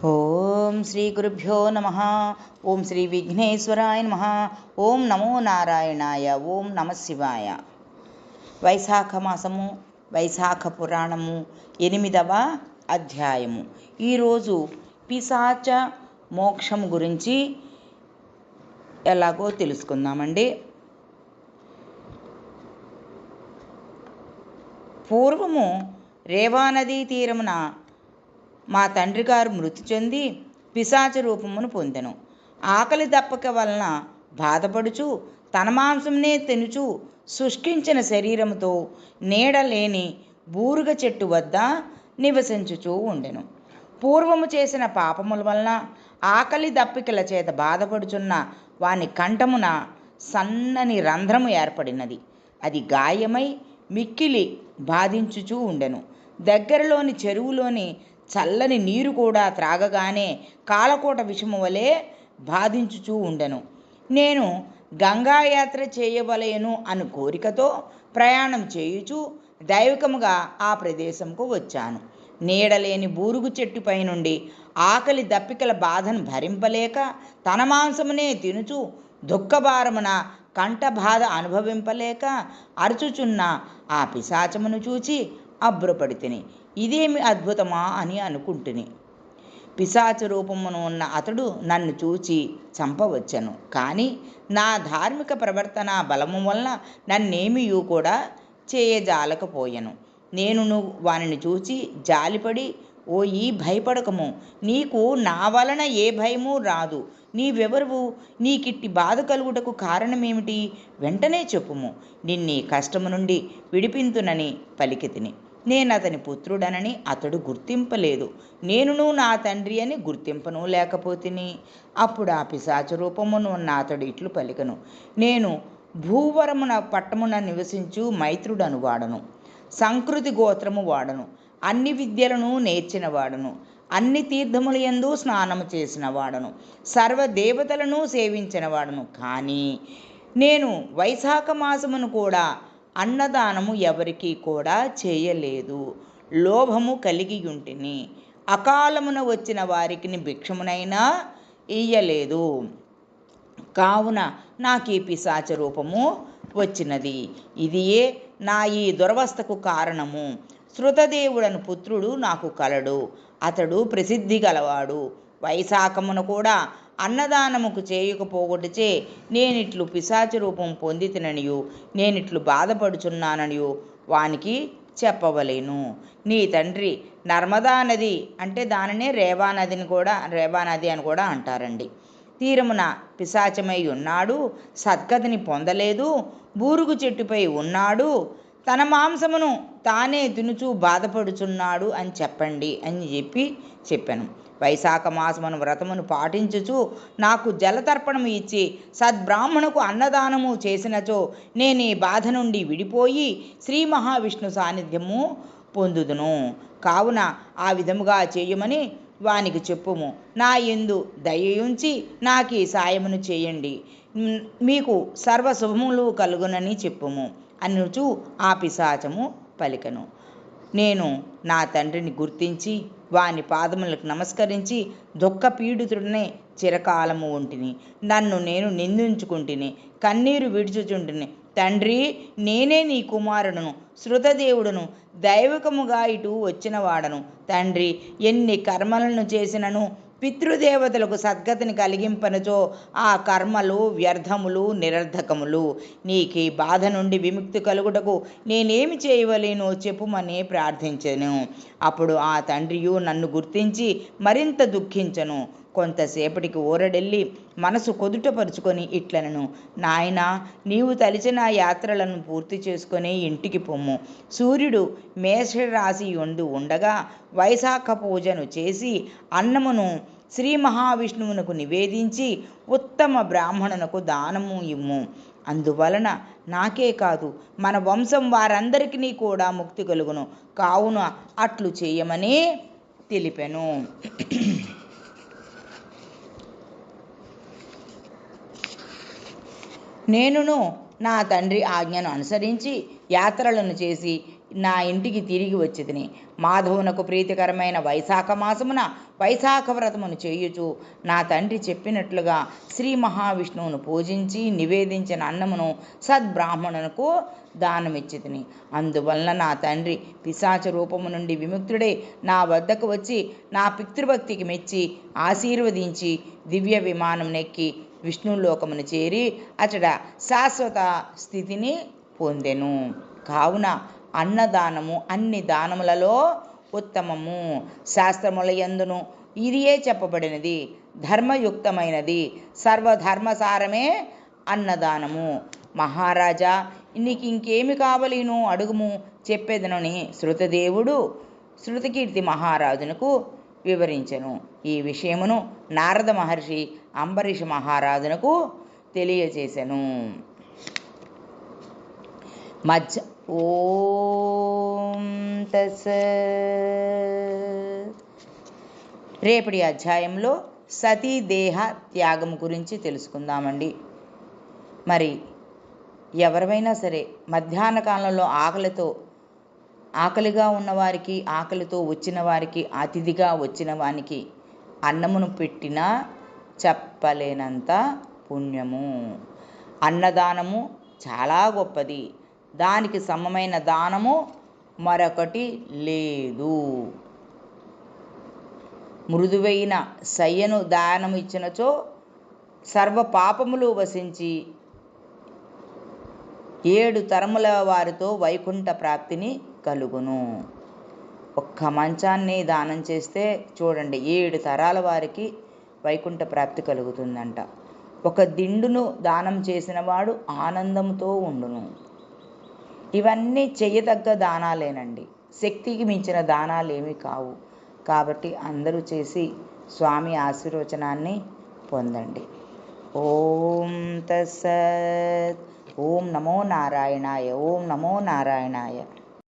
ఓం శ్రీ గురుభ్యో నమ. ఓం శ్రీ విఘ్నేశ్వరాయ నమ. ఓం నమో నారాయణాయ. ఓం నమ శివాయ. వైశాఖ మాసము, వైశాఖ పురాణము 8వ అధ్యాయము. ఈరోజు పిశాచ మోక్షం గురించి ఎలాగో తెలుసుకుందామండి. పూర్వము రేవానదీ తీరమున మా తండ్రి గారు మృతి చెంది పిశాచ రూపమును పొందెను. ఆకలి దప్పక వలన బాధపడుచు తన మాంసంనే తినుచు శుష్కించిన శరీరముతో నీడలేని బూరుగ చెట్టు వద్ద నివసించుచూ ఉండెను. పూర్వము చేసిన పాపముల వలన ఆకలి దప్పికల చేత బాధపడుచున్న వాని కంఠమున సన్నని రంధ్రము ఏర్పడినది. అది గాయమై మిక్కిలి బాధించుచూ ఉండెను. దగ్గరలోని చెరువులోని చల్లని నీరు కూడా త్రాగగానే కాలకోట విషము వలె బాధించుచూ ఉండెను. నేను గంగాయాత్ర చేయవలెను అను కోరికతో ప్రయాణం చేయుచు దైవికముగా ఆ ప్రదేశంకు వచ్చాను. నీడలేని బూరుగు చెట్టుపై నుండి ఆకలి దప్పికల బాధను భరింపలేక తన మాంసమునే తినుచు దుఃఖభారమున కంఠబాధ అనుభవింపలేక అరుచుచున్న ఆ పిశాచమును చూచి అబ్బురపడితిని. ఇదేమి అద్భుతమా అని అనుకుంటుని. పిశాచ రూపమును ఉన్న అతడు నన్ను చూచి చంపవచ్చెను. కానీ నా ధార్మిక ప్రవర్తన బలము వలన నన్నేమియూ కూడా చేయజాలకపోయెను. నేను వానిని చూచి జాలిపడి, ఓయి భయపడకము, నీకు నా వలన ఏ భయము రాదు. నీవెవరువు? నీకిట్టి బాధ కలుగుటకు కారణమేమిటి? వెంటనే చెప్పుము. నిన్నీ కష్టము నుండి విడిపింతునని పలికితిని. నేనతని పుత్రుడనని అతడు గుర్తింపలేదు. నేనును నా తండ్రి అని గుర్తింపను లేకపోతిని. అప్పుడు ఆ పిశాచ రూపమును ఉన్న అతడు ఇట్లు పలికను. నేను భూవరమున పట్టమున నివసించు మైత్రుడను వాడను. సంకృతి గోత్రము వాడను. అన్ని విద్యలను నేర్చిన వాడను. అన్ని తీర్థముల యందు స్నానము చేసిన వాడను. సర్వదేవతలను సేవించిన వాడను. కానీ నేను వైశాఖ మాసమును కూడా అన్నదానము ఎవరికి కూడా చేయలేదు. లోభము కలిగి ఉంటిని. అకాలమున వచ్చిన వారికి భిక్షమునైనా ఇయ్యలేదు. కావున నాకు ఈ పిశాచ రూపము వచ్చినది. ఇదియే నా ఈ దురవస్థకు కారణము. శృతదేవుడను పుత్రుడు నాకు కలడు. అతడు ప్రసిద్ధి గలవాడు. వైశాఖమున కూడా అన్నదానముకు చేయకపోగొట్టుచే నేనిట్లు పిశాచ రూపం పొందితిననియు నేనిట్లు బాధపడుచున్నాననియు వానికి చెప్పవలేను. నీ తండ్రి నర్మదా నది, అంటే దానినే రేవానది అని కూడా అంటారండి, తీరమున పిశాచమై ఉన్నాడు. సద్గతిని పొందలేదు. బూరుగు చెట్టుపై ఉన్నాడు. తన మాంసమును తానే తినుచూ బాధపడుచున్నాడు అని చెప్పండి అని చెప్పాను. వైశాఖ మాసమును వ్రతమును పాటించుచు నాకు జలతర్పణము ఇచ్చి సద్బ్రాహ్మణుకు అన్నదానము చేసినచో నేను ఈ బాధ నుండి విడిపోయి శ్రీ మహావిష్ణు సాన్నిధ్యము పొందుదును. కావున ఆ విధముగా చేయమని వానికి చెప్పుము. నా యందు దయయుంచి నాకు ఈ సాయమును చేయండి. మీకు సర్వశుభములు కలుగునని చెప్పుము అనుచు ఆ పిశాచము పలికెను. నేను నా తండ్రిని గుర్తించి వాని పాదములకు నమస్కరించి దుఃఖపీడితుడనే చిరకాలము ఉంటిని. నన్ను నేను నిందించుకుంటుని కన్నీరు విడుచుచుంటిని. తండ్రి, నేనే నీ కుమారుడును, శృతదేవుడును, దైవికముగా ఇటు వచ్చిన వాడను. తండ్రి, ఎన్ని కర్మలను చేసినను పితృదేవతలకు సద్గతిని కలిగింపనచో ఆ కర్మలు వ్యర్థములు, నిరర్ధకములు. నీకు బాధ నుండి విముక్తి కలుగుటకు నేనేమి చేయవలేనో చెప్పుమని ప్రార్థించెను. అప్పుడు ఆ తండ్రియు నన్ను గుర్తించి మరింత దుఃఖించెను. కొంతసేపటికి ఊరడెళ్ళి మనసు కుదుటపరుచుకొని ఇట్లనను. నాయనా, నీవు తలిచిన యాత్రలను పూర్తి చేసుకొని ఇంటికి పొమ్ము. సూర్యుడు మేషరాశి యందు ఉండగా వైశాఖ పూజను చేసి అన్నమును శ్రీ మహావిష్ణువునకు నివేదించి ఉత్తమ బ్రాహ్మణునకు దానము ఇమ్ము. అందువలన నాకే కాదు మన వంశం వారందరికీ కూడా ముక్తి కలుగును. కావున అట్లు చేయమని తెలిపెను. నేనును నా తండ్రి ఆజ్ఞను అనుసరించి యాత్రలను చేసి నా ఇంటికి తిరిగి వచ్చితిని. మాధవునకు ప్రీతికరమైన వైశాఖ మాసమున వైశాఖ వ్రతమును చేయుచు నా తండ్రి చెప్పినట్లుగా శ్రీ మహావిష్ణువును పూజించి నివేదించిన అన్నమును సద్బ్రాహ్మణునకు దానమిచ్చితిని. అందువలన నా తండ్రి పిశాచ రూపము నుండి విముక్తుడై నా వద్దకు వచ్చి నా పితృభక్తికి మెచ్చి ఆశీర్వదించి దివ్య విమానం నెక్కి విష్ణులోకమును చేరి అచట శాశ్వత స్థితిని పొందెను. కావున అన్నదానము అన్ని దానములలో ఉత్తమము. శాస్త్రములయందును ఇదియే చెప్పబడినది. ధర్మయుక్తమైనది. సర్వధర్మసారమే అన్నదానము. మహారాజా, నీకు ఇంకేమి కావలేను అడుగుము, చెప్పేదనని శృతదేవుడు శృతకీర్తి మహారాజునకు వివరించెను. ఈ విషయమును నారద మహర్షి అంబరీష మహారాజునకు తెలియచేసెను. మధ్య ఓం తత్సత్. రేపటి అధ్యాయంలో సతీ దేహ త్యాగం గురించి తెలుసుకుందామండి. మరి ఎవరైనా సరే మధ్యాహ్న కాలంలో ఆకలిగా ఉన్నవారికి, ఆకలితో వచ్చిన వారికి, అతిథిగా వచ్చిన వానికి అన్నమును పెట్టినా చెప్పలేనంత పుణ్యము. అన్నదానము చాలా గొప్పది. దానికి సమమైన దానము మరొకటి లేదు. మృదువైన శయ్యను దానము ఇచ్చినచో సర్వ పాపములు వసించి 7 తరముల వారితో వైకుంఠ ప్రాప్తిని కలుగును. ఒక్క మంచాన్ని దానం చేస్తే చూడండి 7 తరాల వారికి వైకుంఠ ప్రాప్తి కలుగుతుందంట. ఒక దిండును దానం చేసిన వాడు ఆనందంతో ఉండును. ఇవన్నీ చెయ్యదగ్గ దానాలేనండి. శక్తికి మించిన దానాలు ఏమీ కావు. కాబట్టి అందరూ చేసి స్వామి ఆశీర్వచనాన్ని పొందండి. ఓం తత్సత్. ఓం నమో నారాయణాయ. ఓం నమో నారాయణాయ.